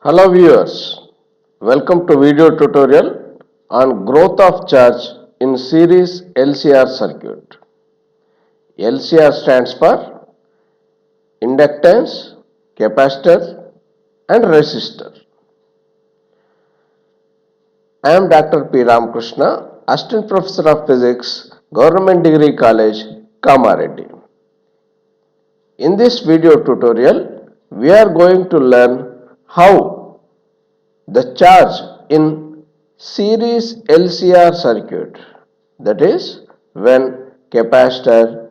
Hello viewers, welcome to video tutorial on growth of charge in series LCR circuit. LCR stands for inductance, capacitor and resistor. I am Dr. P. Ramakrishna, Assistant Professor of Physics, Government Degree College, Kamareddy. In this video tutorial, we are going to learn how the charge in series LCR circuit, that is when capacitor,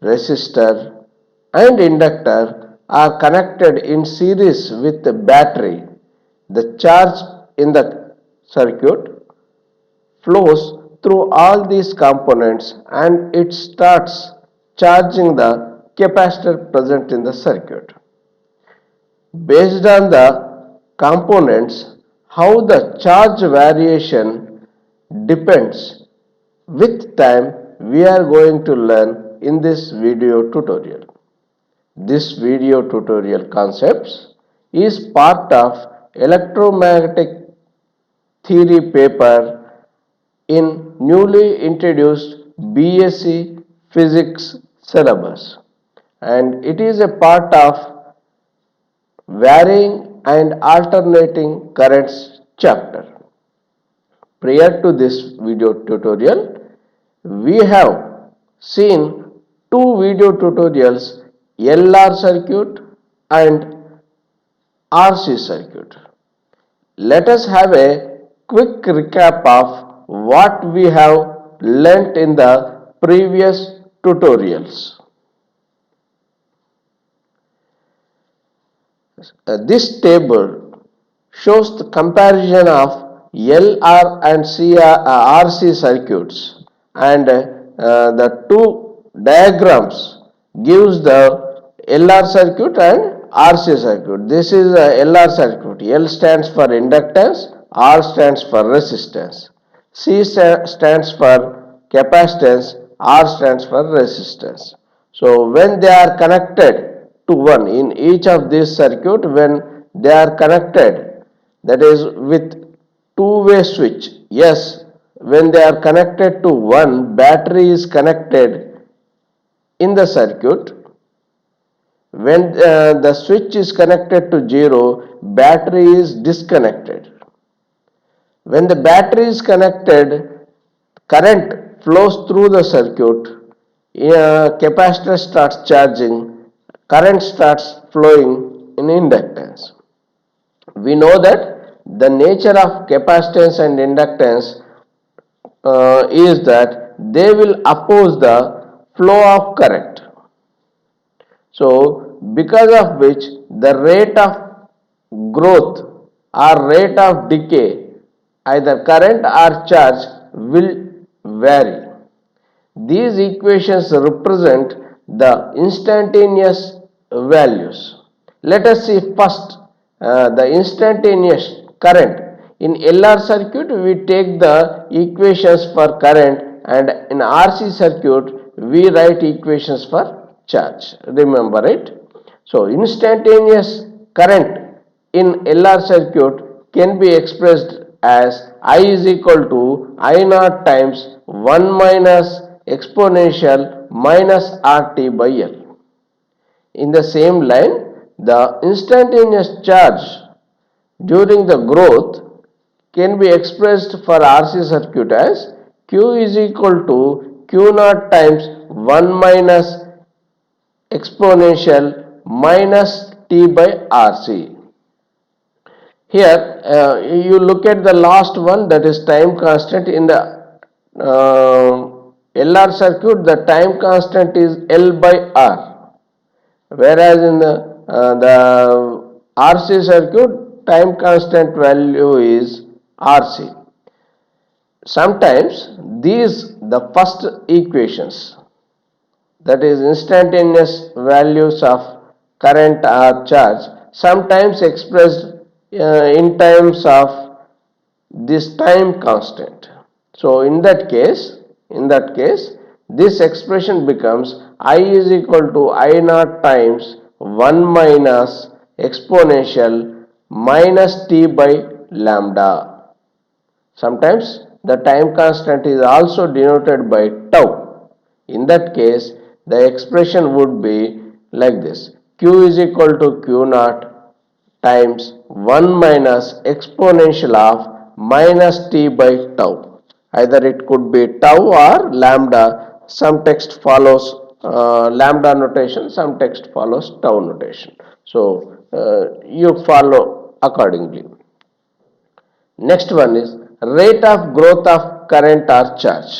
resistor and inductor are connected in series with the battery, the charge in the circuit flows through all these components and it starts charging the capacitor present in the circuit. Based on the components, how the charge variation depends with time we are going to learn in this video tutorial. This video tutorial concepts is part of electromagnetic theory paper in newly introduced BSc Physics syllabus, and it is a part of varying and alternating currents chapter. Prior to this video tutorial, we have seen two video tutorials, LR circuit and RC circuit. Let us have a quick recap of what we have learnt in the previous tutorials. This table shows the comparison of LR and RC circuits, and the two diagrams gives the LR circuit and RC circuit. This is a LR circuit. L stands for inductance, R stands for resistance, C stands for capacitance, R stands for resistance. So when they are connected to one in each of these circuit, when they are connected, that is with two-way switch, yes, when they are connected to one, battery is connected in the circuit. When the switch is connected to 0, battery is disconnected. When the battery is connected, current flows through the circuit, capacitor starts charging, current starts flowing in inductance. We know that the nature of capacitance and inductance is that they will oppose the flow of current. So, because of which the rate of growth or rate of decay, either current or charge, will vary. These equations represent the instantaneous values. Let us see first the instantaneous current. In LR circuit, we take the equations for current, and in RC circuit, we write equations for charge. Remember it. So, instantaneous current in LR circuit can be expressed as I is equal to I naught times 1 minus exponential minus RT by L. In the same line, the instantaneous charge during the growth can be expressed for RC circuit as Q is equal to Q naught times 1 minus exponential minus T by RC. Here you look at the last one, that is time constant. In the LR circuit, the time constant is L by R, whereas in the RC circuit, time constant value is RC. Sometimes these the first equations, that is instantaneous values of current or charge, sometimes expressed in terms of this time constant. So in that case, this expression becomes I is equal to I naught times 1 minus exponential minus t by lambda. Sometimes the time constant is also denoted by tau. In that case, the expression would be like this: q is equal to q naught times 1 minus exponential of minus t by tau. Either it could be tau or lambda. Some text follows lambda notation, some text follows tau notation. So you follow accordingly. Next one is rate of growth of current or charge.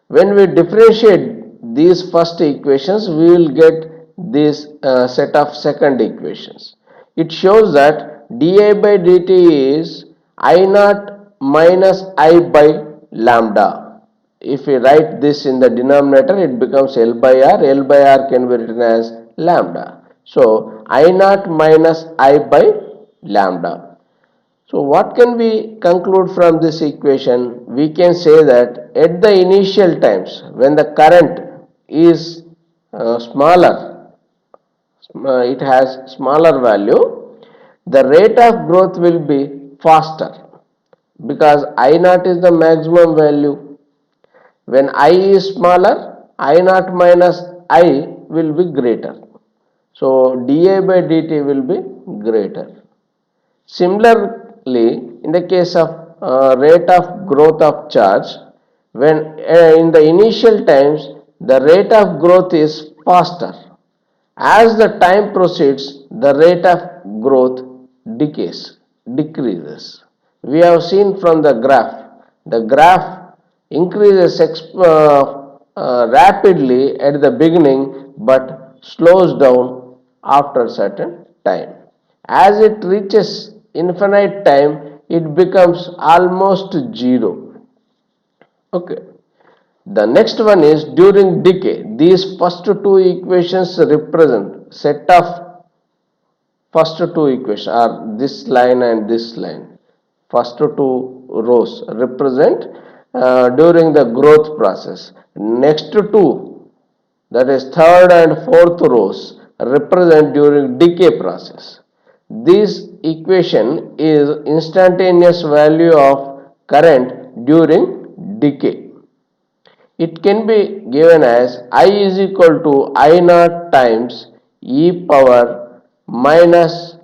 When we differentiate these first equations, we will get this set of second equations. It shows that di by dt is I naught minus I by lambda. If we write this in the denominator, it becomes L by R. L by R can be written as lambda. So I naught minus I by lambda. So what can we conclude from this equation? We can say that at the initial times when the current is smaller, it has smaller value, the rate of growth will be faster because I naught is the maximum value. When I is smaller, I naught minus I will be greater. So dI by dt will be greater. Similarly, in the case of rate of growth of charge, when in the initial times the rate of growth is faster. As the time proceeds, the rate of growth decreases. We have seen from the graph, the graph increases rapidly at the beginning but slows down after certain time. As it reaches infinite time, it becomes almost zero. Okay. The next one is during decay. These first two equations represent set of first two equations are this line and this line. First two rows represent during the growth process. Next two, that is third and fourth rows, represent during decay process. This equation is instantaneous value of current during decay. It can be given as I is equal to I naught times e power minus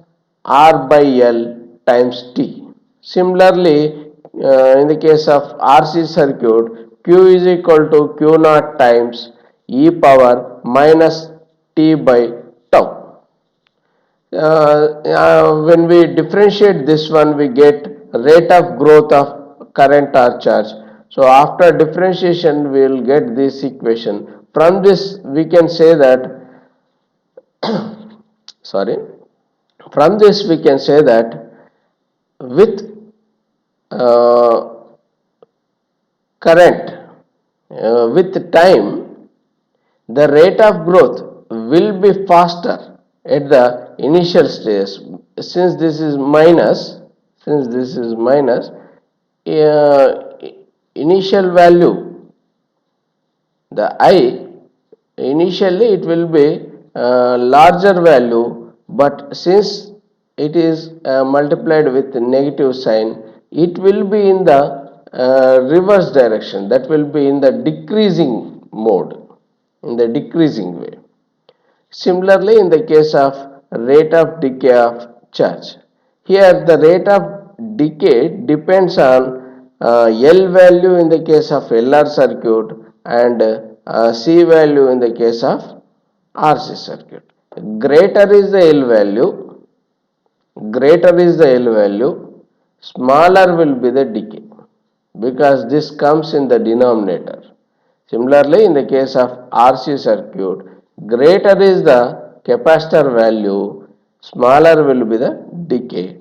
R by L times T. Similarly, in the case of RC circuit, Q is equal to Q naught times e power minus T by tau. When we differentiate this one, we get rate of growth of current or charge. So after differentiation, we will get this equation. From this, we can say that sorry. From this, we can say that with uh, current, with time, the rate of growth will be faster at the initial stage. Since this is minus, uh, initial value, the I, initially it will be larger value, but since it is multiplied with negative sign, it will be in the reverse direction, that will be in the decreasing mode, in the decreasing way. Similarly, in the case of rate of decay of charge, here the rate of decay depends on L value in the case of LR circuit and C value in the case of RC circuit. Greater is the L value, smaller will be the decay because this comes in the denominator. Similarly, in the case of RC circuit, greater is the capacitor value, smaller will be the decay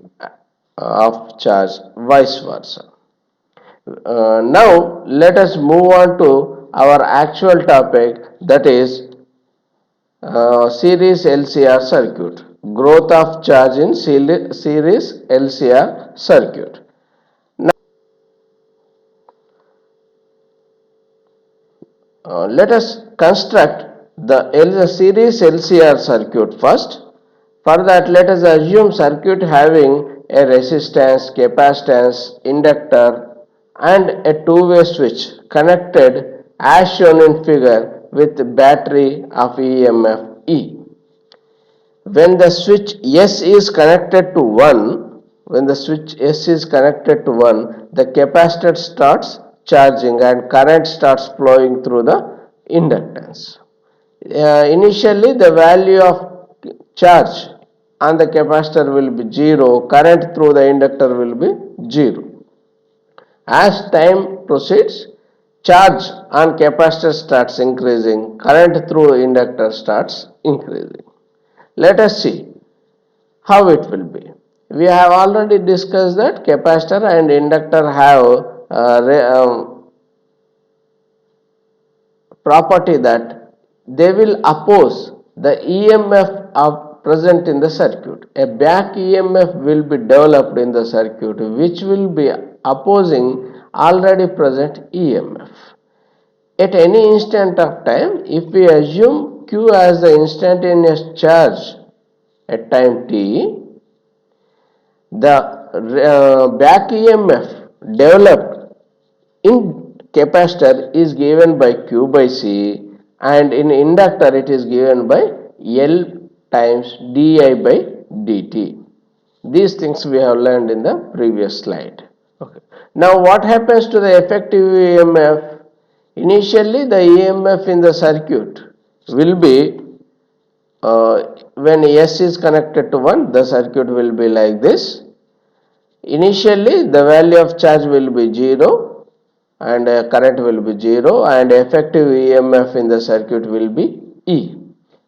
of charge, vice versa. Now, let us move on to our actual topic, that is series LCR circuit. Growth of charge in series LCR circuit. Let us construct the series LCR circuit first. For that, let us assume circuit having a resistance, capacitance, inductor and a two-way switch connected as shown in figure with battery of EMF E. When the switch S is connected to 1, when the switch S is connected to 1, the capacitor starts charging and current starts flowing through the inductance. Initially the value of charge on the capacitor will be 0, current through the inductor will be 0. As time proceeds, charge on capacitor starts increasing, current through inductor starts increasing. Let us see how it will be. We have already discussed that capacitor and inductor have property that they will oppose the EMF of present in the circuit. A back EMF will be developed in the circuit which will be opposing already present EMF. At any instant of time, if we assume Q as the instantaneous charge at time t, the back EMF developed in capacitor is given by Q by C and in inductor it is given by L times di by dt. These things we have learned in the previous slide. Okay. Now what happens to the effective EMF? Initially the EMF in the circuit will be when S is connected to 1, the circuit will be like this. Initially the value of charge will be 0 and current will be 0 and effective EMF in the circuit will be E.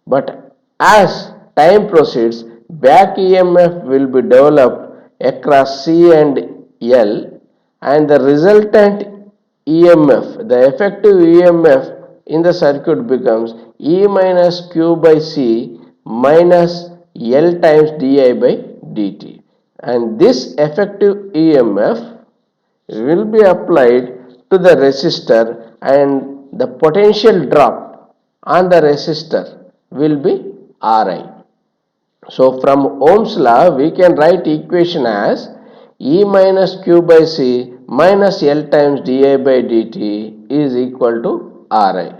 But as time proceeds, back EMF will be developed across C and L and the resultant EMF, the effective EMF in the circuit becomes E minus Q by C minus L times di by dt, and this effective EMF will be applied to the resistor and the potential drop on the resistor will be Ri. So from Ohm's law we can write equation as E minus Q by C minus L times di by dt is equal to Ri.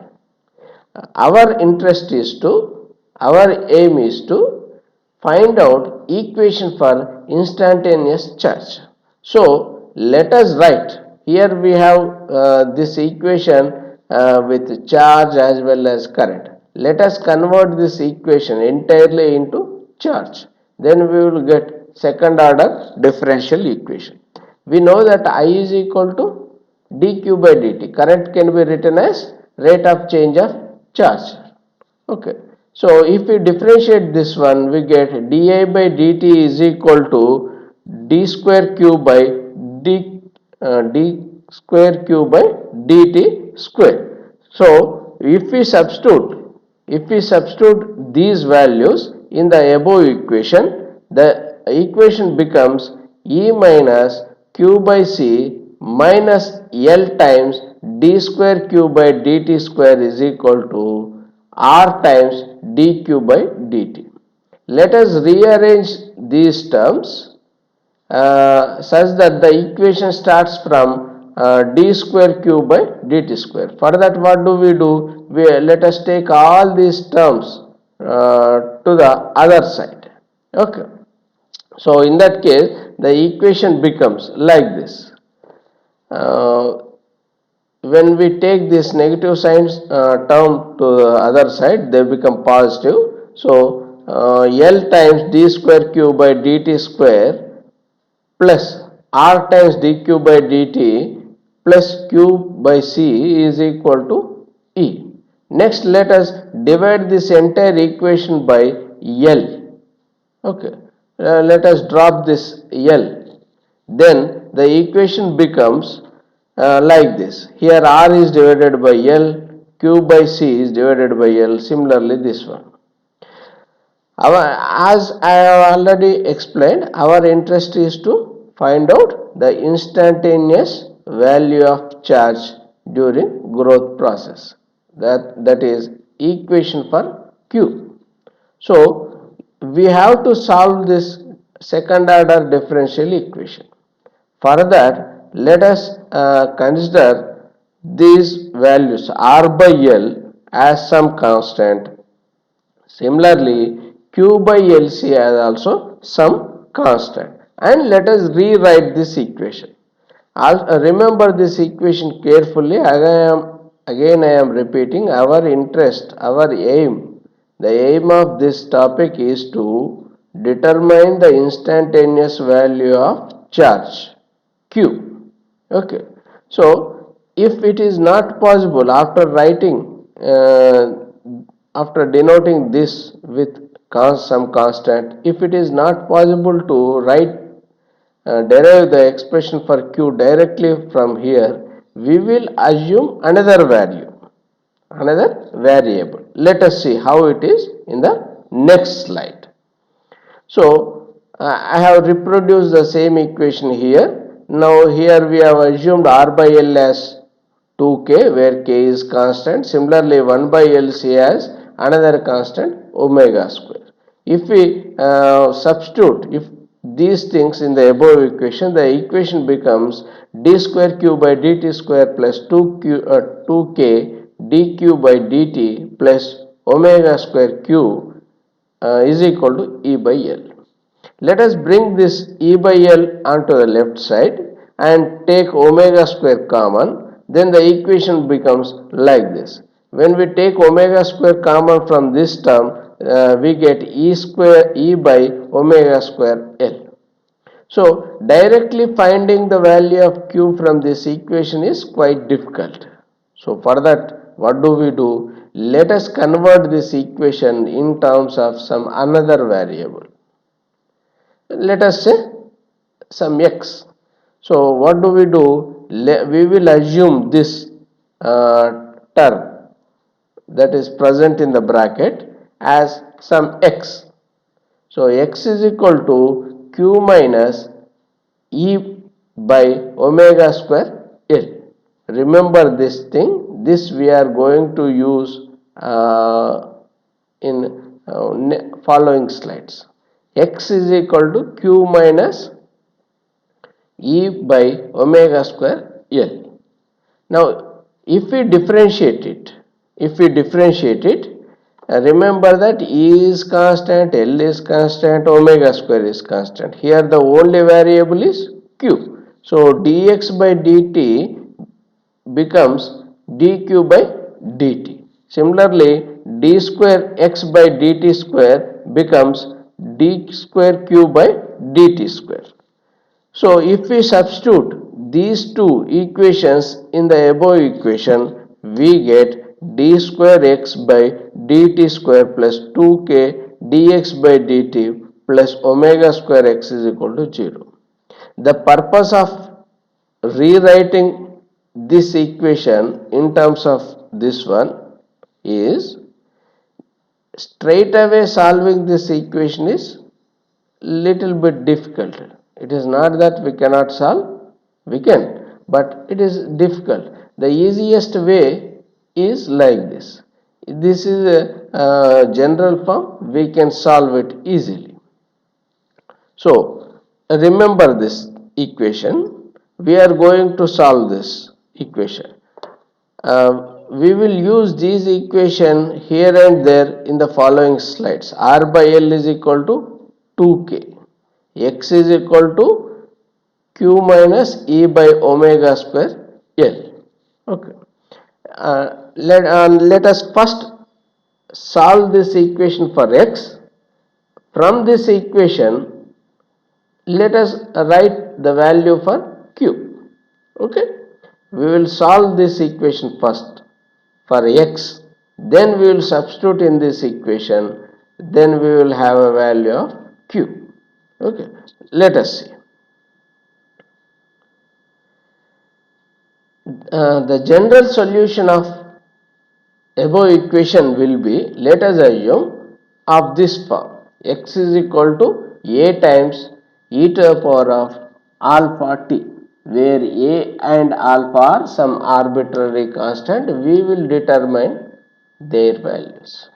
Our aim is to find out equation for instantaneous charge. So let us write, here we have this equation with charge as well as current. Let us convert this equation entirely into charge. Then we will get second order differential equation. We know that I is equal to dq by dt. Current can be written as rate of change of charge. Okay. So if we differentiate this one, we get di by dt is equal to d square q by d square q by dt square. So if we substitute these values in the above equation, the equation becomes E minus q by c minus L times d square q by dt square is equal to R times dq by dt. Let us rearrange these terms such that the equation starts from d square q by dt square. For that what do? Let us take all these terms to the other side. Okay. So in that case the equation becomes like this. When we take this negative signs term to the other side, they become positive. So L times d square q by dt square plus R times dq by dt plus q by c is equal to E. Next let us divide this entire equation by L. Okay. Let us drop this L. Then the equation becomes like this. Here R is divided by L, Q by C is divided by L. Similarly this one. As I have already explained, our interest is to find out the instantaneous value of charge during growth process. That is equation for Q. So we have to solve this second order differential equation. Further, let us consider these values R by L as some constant. Similarly, Q by LC as also some constant. And let us rewrite this equation. Remember this equation carefully. Again I am repeating, our interest, our aim, the aim of this topic is to determine the instantaneous value of charge Q. Okay. So if it is not possible after writing, after denoting this with some constant, if it is not possible to derive the expression for q directly from here, we will assume another value, another variable. Let us see how it is in the next slide. So I have reproduced the same equation here. Now here we have assumed R by L as 2k where k is constant. Similarly 1 by LC as another constant omega square. If we substitute if these things in the above equation, the equation becomes d square q by dt square plus 2k dq by dt plus omega square q is equal to E by L. Let us bring this E by L onto the left side and take omega square common. Then the equation becomes like this. When we take omega square common from this term, we get E square E by omega square L. So directly finding the value of Q from this equation is quite difficult. So for that, what do we do? Let us convert this equation in terms of some another variable. Let us say some x. So what do? We will assume this term that is present in the bracket as some x. So x is equal to q minus E by omega square L. Remember this thing. This we are going to use in following slides. X is equal to q minus E by omega square L. Now, if we differentiate it, remember that E is constant, L is constant, omega square is constant. Here the only variable is Q. So, dx by dt becomes dq by dt. Similarly, d square x by dt square becomes d square q by dt square. So if we substitute these two equations in the above equation, we get d square x by dt square plus 2k dx by dt plus omega square x is equal to 0. The purpose of rewriting this equation in terms of this one is straight away solving this equation is little bit difficult. It is not that we cannot solve, we can, but it is difficult. The easiest way is like this. This is a general form, we can solve it easily. So remember this equation. We are going to solve this equation. We will use these equation here and there in the following slides. R by L is equal to 2k. X is equal to q minus E by omega square L. Okay. Let us first solve this equation for x. From this equation, let us write the value for q. Okay. We will solve this equation first for x. Then we will substitute in this equation. Then we will have a value of q. Okay. Let us see. The general solution of above equation will be, let us assume, of this form. X is equal to a times e to the power of alpha t, where a and alpha are some arbitrary constant. We will determine their values.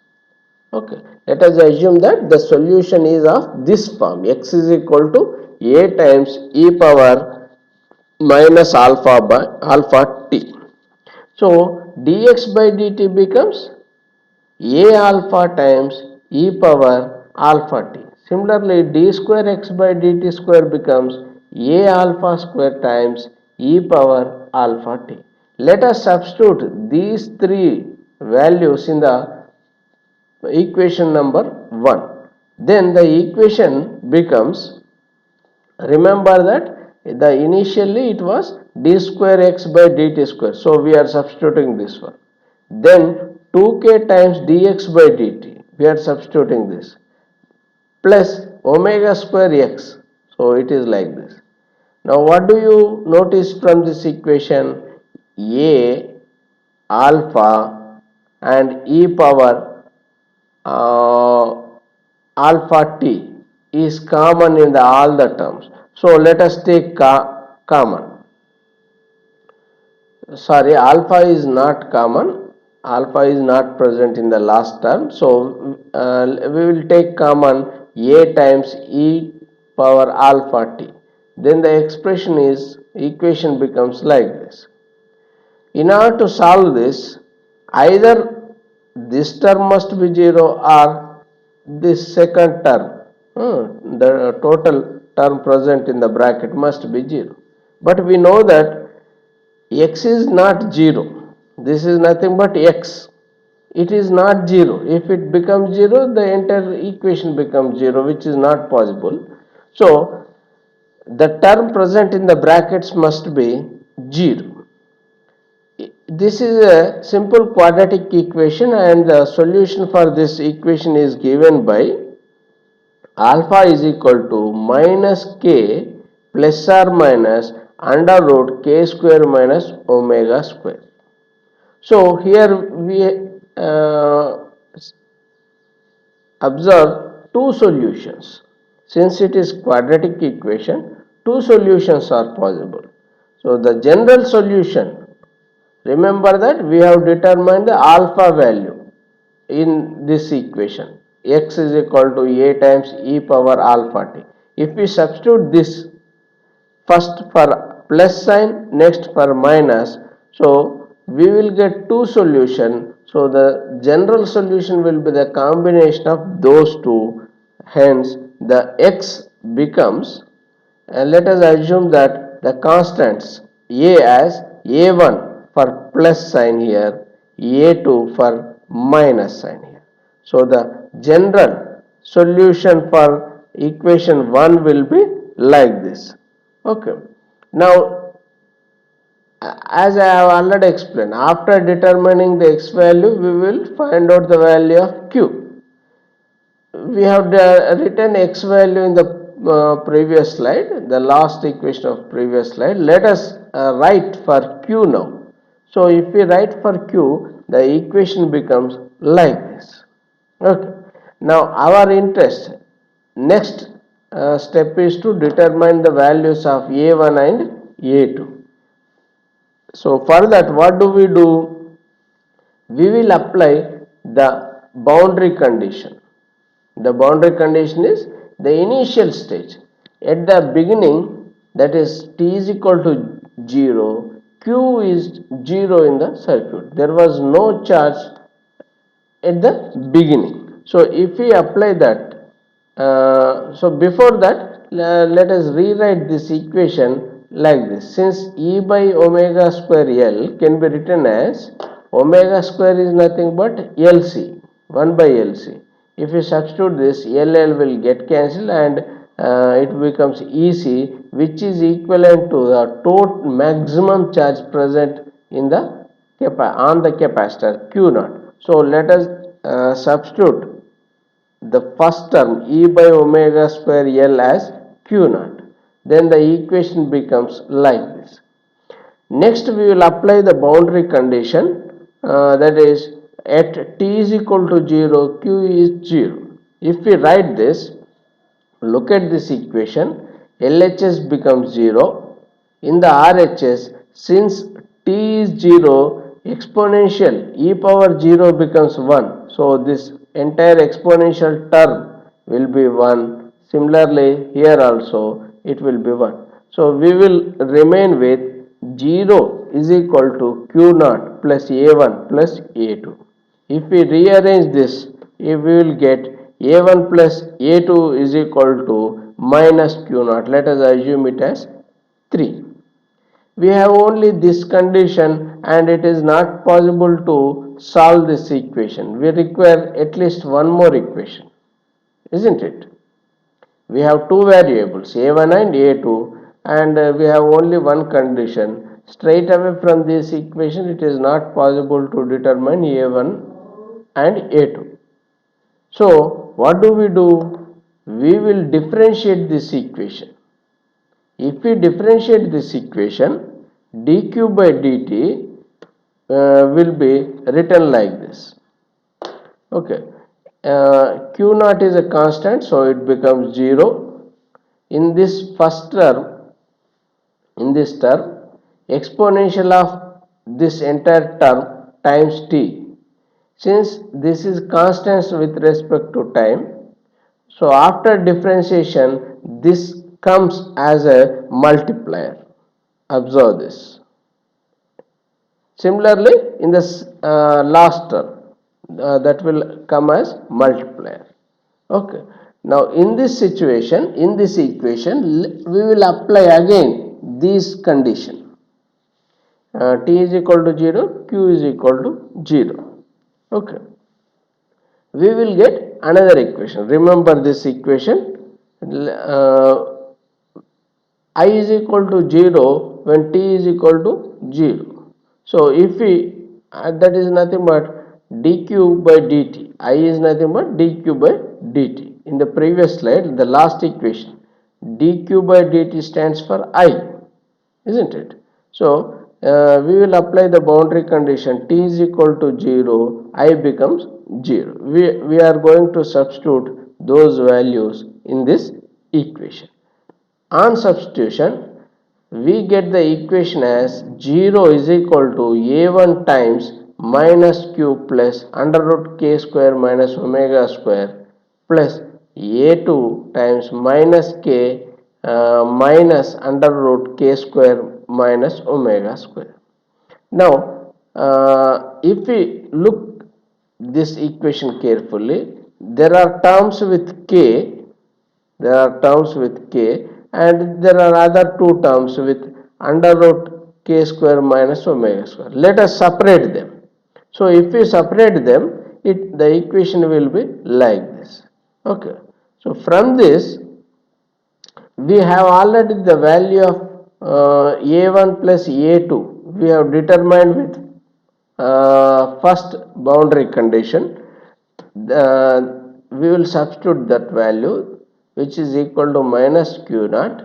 Okay, let us assume that the solution is of this form: x is equal to a times e power minus alpha by alpha t. So dx by dt becomes a alpha times e power alpha t. Similarly, d square x by dt square becomes a alpha square times e power alpha t. Let us substitute these three values in the equation number 1. Then the equation becomes, remember that the initially it was d square x by dt square, so we are substituting this one. Then 2k times dx by dt, we are substituting this, plus omega square x, so it is like this. Now what do you notice from this equation? A alpha and e power uh, alpha t is common in the all the terms. So let us take common. Sorry, alpha is not common. Alpha is not present in the last term. So we will take common a times e power alpha t. Then the expression is, equation becomes like this. In order to solve this, either this term must be 0 or this second term, the total term present in the bracket must be 0. But we know that x is not 0. This is nothing but x. It is not 0. If it becomes 0, the entire equation becomes 0, which is not possible. So, the term present in the brackets must be 0. This is a simple quadratic equation, and the solution for this equation is given by alpha is equal to minus k plus or minus under root k square minus omega square. So here we observe two solutions. Since it is quadratic equation, two solutions are possible. So the general solution, remember that we have determined the alpha value in this equation. X is equal to a times e power alpha t. If we substitute this first for plus sign, next for minus, so we will get two solution. So the general solution will be the combination of those two. Hence the x becomes, let us assume that the constants a as a1 for plus sign here, a2 for minus sign here. So the general solution for equation 1 will be like this. Okay. Now, as I have already explained, after determining the x value, we will find out the value of q. We have written x value in the previous slide, the last equation of previous slide. Let us write for q now. So if we write for q, the equation becomes like this. Okay. Now our interest, next step is to determine the values of a1 and a2. So for that, what do? We will apply the boundary condition. The boundary condition is the initial stage. At the beginning, that is t is equal to 0, q is 0 in the circuit. There was no charge at the beginning. So if we apply that, so before that, let us rewrite this equation like this. Since e by omega square L can be written as omega square is nothing but LC, 1 by LC. If you substitute this, LL will get cancelled, and it becomes EC, which is equivalent to the total maximum charge present in the on the capacitor Q naught. So let us substitute the first term E by omega square L as Q naught. Then the equation becomes like this. Next we will apply the boundary condition, that is at t is equal to 0, q is 0. If we write this, look at this equation, LHS becomes 0. In the RHS, since t is 0, exponential e power 0 becomes 1. So this entire exponential term will be 1. Similarly, here also it will be 1. So, we will remain with 0 is equal to q naught plus a1 plus a2. If we rearrange this, we will get a1 plus a2 is equal to minus q naught. Let us assume it as 3. We have only this condition and it is not possible to solve this equation. We require at least one more equation, isn't it? We have two variables a1 and a2 and we have only one condition. Straight away from this equation it is not possible to determine a1 and a2. So what do? We will differentiate this equation. If we differentiate this equation, dq by dt will be written like this. Okay, q naught is a constant, so it becomes 0. In this first term, in this term, exponential of this entire term times t. Since this is constant with respect to time, so after differentiation, this comes as a multiplier. Observe this. Similarly, in this last term, that will come as multiplier. Okay. Now, in this situation, in this equation, we will apply again this condition. T is equal to 0, Q is equal to 0. Okay. We will get another equation. Remember this equation. I is equal to 0 when t is equal to 0. So, if we that is nothing but dq by dt, I is nothing but dq by dt. In the previous slide, the last equation, dq by dt stands for I, isn't it? So, we will apply the boundary condition t is equal to 0, I becomes 0. We are going to substitute those values in this equation. On substitution, we get the equation as 0 is equal to a1 times minus q plus under root k square minus omega square plus a2 times minus k minus under root k square minus omega square. Now, if we look this equation carefully, there are terms with k, and there are other two terms with under root k square minus omega square. Let us separate them. So, if we separate them, the equation will be like this. Okay. So, from this, we have already the value of a1 plus a2 we have determined with first boundary condition. We will substitute that value, which is equal to minus q naught.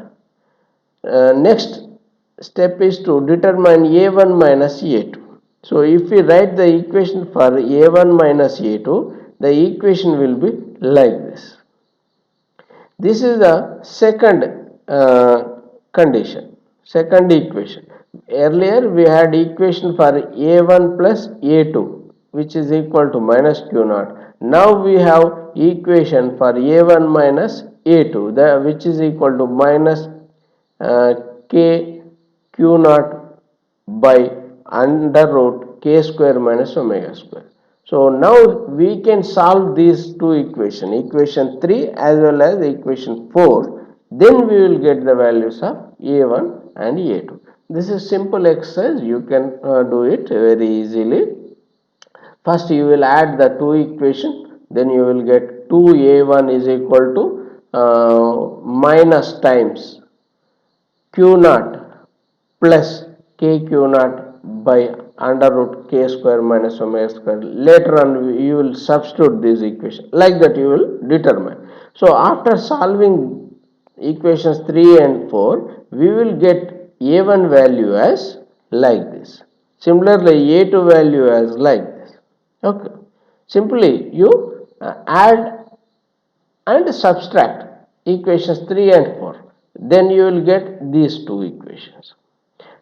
Next step is to determine a1 minus a2. So, if we write the equation for a1 minus a2, the equation will be like this. This is the second condition, second equation. Earlier we had equation for a1 plus a2, which is equal to minus q naught. Now we have equation for a1 minus a2, which is equal to minus k q naught by under root k square minus omega square. So, now we can solve these two equations, equation 3 as well as equation 4, then we will get the values of a1 and a2. This is simple exercise, you can do it very easily. First you will add the two equations, then you will get 2a1 is equal to minus times q naught plus k q naught by under root k square minus omega square. Later on you will substitute this equation, like that you will determine. So, after solving equations 3 and 4, we will get a1 value as like this. Similarly, a2 value as like this. Okay. Simply you add and subtract equations 3 and 4. Then you will get these two equations.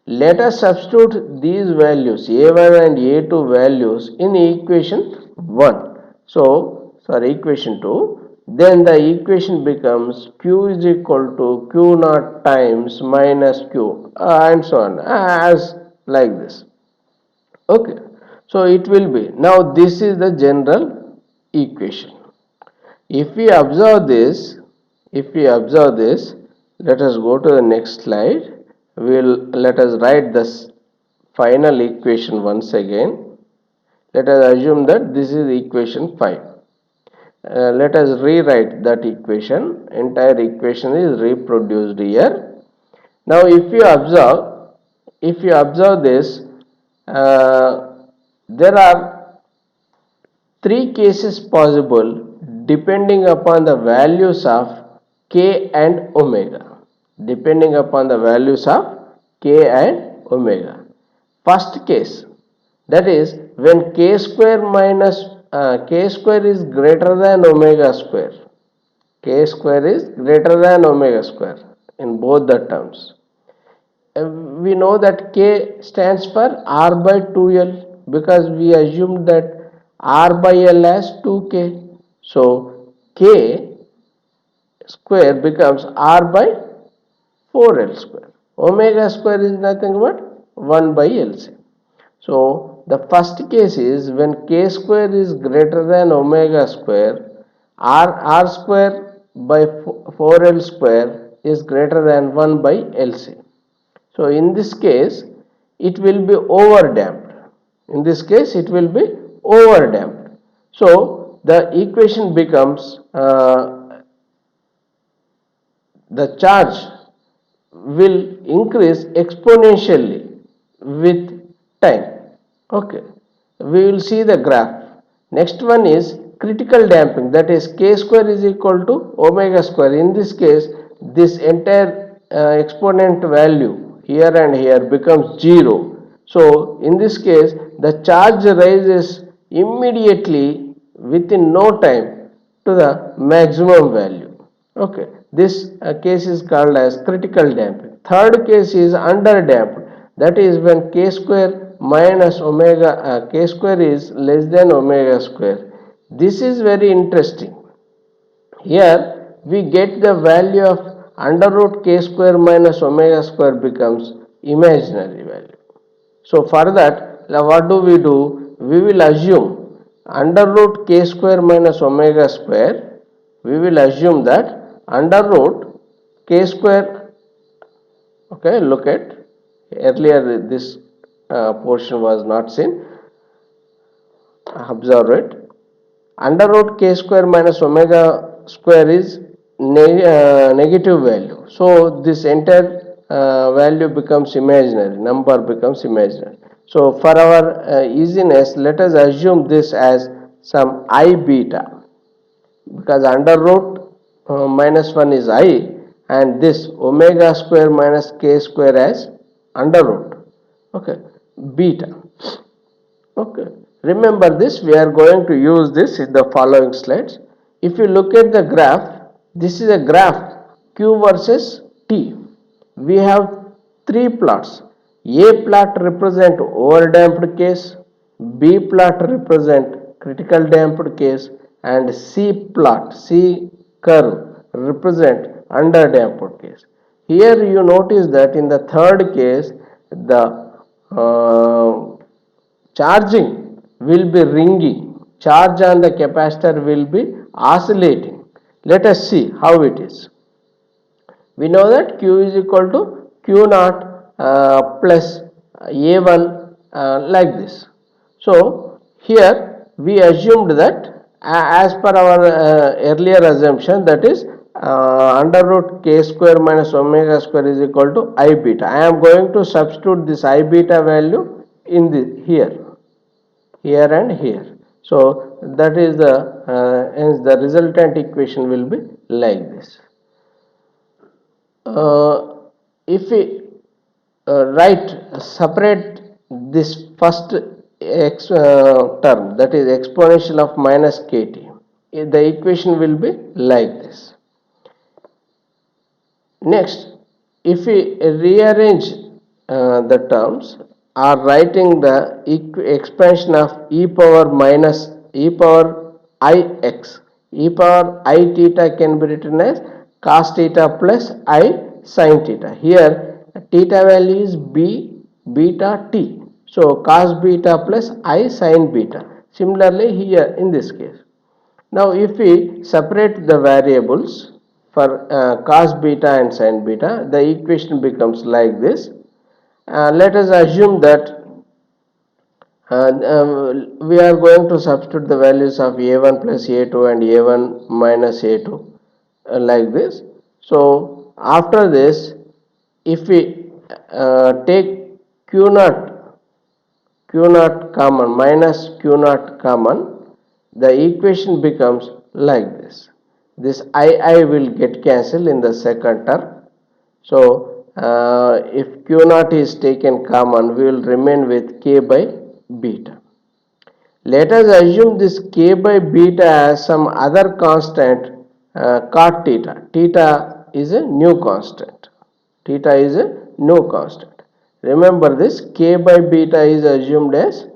Let us substitute these values a1 and a2 values in equation 1. So, sorry, equation 2, then the equation becomes q is equal to q naught times minus q and so on, as like this. Okay, so it will be, now this is the general equation. If we observe this, let us go to the next slide. Let us write this final equation once again. Let us assume that this is equation 5. Let us rewrite that equation. Entire equation is reproduced here. Now, if you observe this, there are three cases possible depending upon the values of k and omega. Depending upon the values of k and omega. First case, that is when k square minus k square is greater than omega square. K square is greater than omega square in both the terms. We know that k stands for r by 2l because we assumed that r by l as 2k. So k square becomes r by 4l square. Omega square is nothing but 1 by LC. So the first case is when k square is greater than omega square, r square by 4l square is greater than 1 by LC. So in this case, it will be overdamped. In this case, it will be overdamped. So the equation becomes the charge will increase exponentially with time. Okay, we will see the graph. Next one is critical damping, that is k square is equal to omega square. In this case, this entire exponent value here and here becomes 0. So in this case, the charge rises immediately within no time to the maximum value. Okay, this case is called as critical damping. Third case is under damped, that is when k square minus omega k square is less than omega square. This is very interesting. Here we get the value of under root k square minus omega square becomes imaginary value. So for that, what do? We will assume under root k square minus omega square. We will assume that under root k square. Okay, look at earlier this portion was not seen. Observe it. Under root k square minus omega square is negative value. So this entire value becomes imaginary, number becomes imaginary. So for our easiness, let us assume this as some I beta, because under root minus 1 is I, and this omega square minus k square as under root. Okay, beta. Okay, remember this, we are going to use this in the following slides. If you look at the graph, this is a graph q versus t. We have three plots. A plot represent overdamped case, B plot represent critical damped case, and C plot, C curve represent underdamped case. Here you notice that in the third case, the charging will be ringing, charge on the capacitor will be oscillating. Let us see how it is. We know that q is equal to q naught plus a1 like this. So here we assumed that as per our earlier assumption, that is under root k square minus omega square is equal to I beta. I am going to substitute this I beta value in the here and here. So that is hence the resultant equation will be like this. If we separate this first term, that is exponential of minus kt, the equation will be like this. Next, if we rearrange the terms, are writing the expansion of e power minus e power ix e power I theta can be written as cos theta plus I sin theta. Here theta value is b beta t. So cos beta plus I sin beta. Similarly here in this case. Now if we separate the variables for cos beta and sin beta, the equation becomes like this. Let us assume that we are going to substitute the values of a1 plus a2 and a1 minus a2 like this. So after this, if we take q naught common minus q naught common, the equation becomes like this. This I will get cancelled in the second term. So if q naught is taken common, we will remain with k by beta. Let us assume this k by beta as some other constant cot theta. Theta is a new constant. Theta is a new constant. Remember this k by beta is assumed as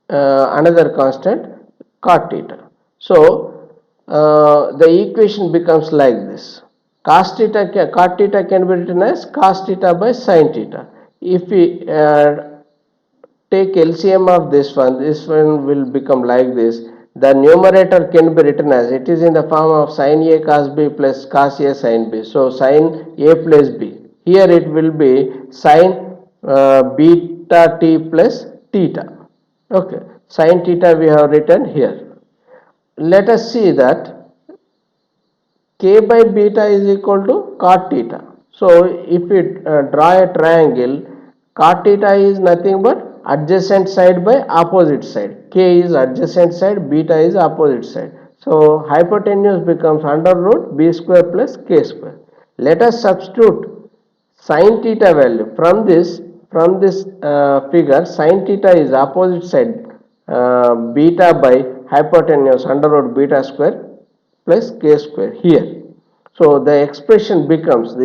another constant cot theta. So the equation becomes like this. Cos theta, cot theta can be written as cos theta by sin theta. If we take LCM of this one will become like this. The numerator can be written as it is in the form of sin A cos B plus cos A sin B. So sin A plus B. Here it will be sin beta t plus theta. Okay, sin theta we have written here. Let us see that k by beta is equal to cot theta. So if we draw a triangle, cot theta is nothing but adjacent side by opposite side. K is adjacent side, beta is opposite side. So hypotenuse becomes under root b square plus k square. Let us substitute sin theta value from this figure. Sin theta is opposite side beta by hypotenuse under root beta square plus k square here. So the equation becomes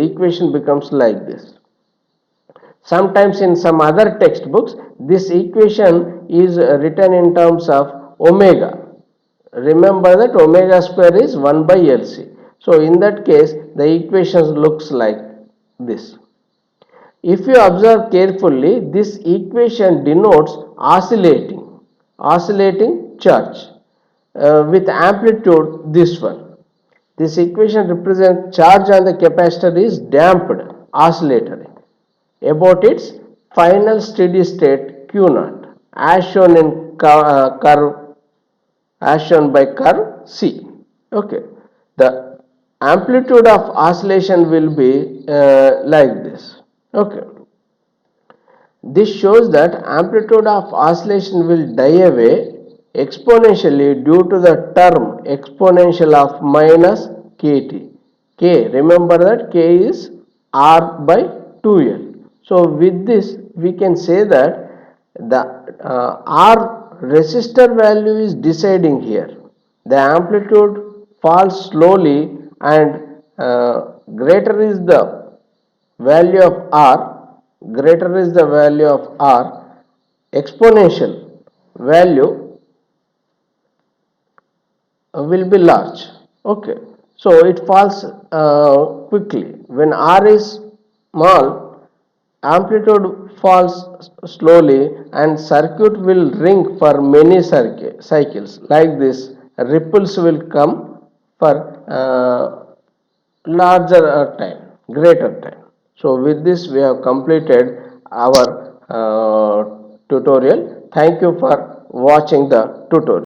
like this. Sometimes in some other textbooks, this equation is written in terms of omega. Remember that omega square is 1 by LC. So in that case, the equation looks like this. If you observe carefully, this equation denotes oscillating charge with amplitude this one. This equation represents charge on the capacitor is damped, oscillatory, about its final steady state Q naught, as shown in curve, as shown by curve C. Okay, the amplitude of oscillation will be like this. Okay, this shows that amplitude of oscillation will die away exponentially due to the term exponential of minus kt. K, remember that K is R by 2L. So with this we can say that the R resistor value is deciding here. The amplitude falls slowly and greater is the value of R, greater is the value of R, exponential value will be large. Okay, so it falls quickly. When R is small, amplitude falls slowly and circuit will ring for many cycles. Like this, ripples will come for larger time, greater time. So with this we have completed our tutorial. Thank you for watching the tutorial.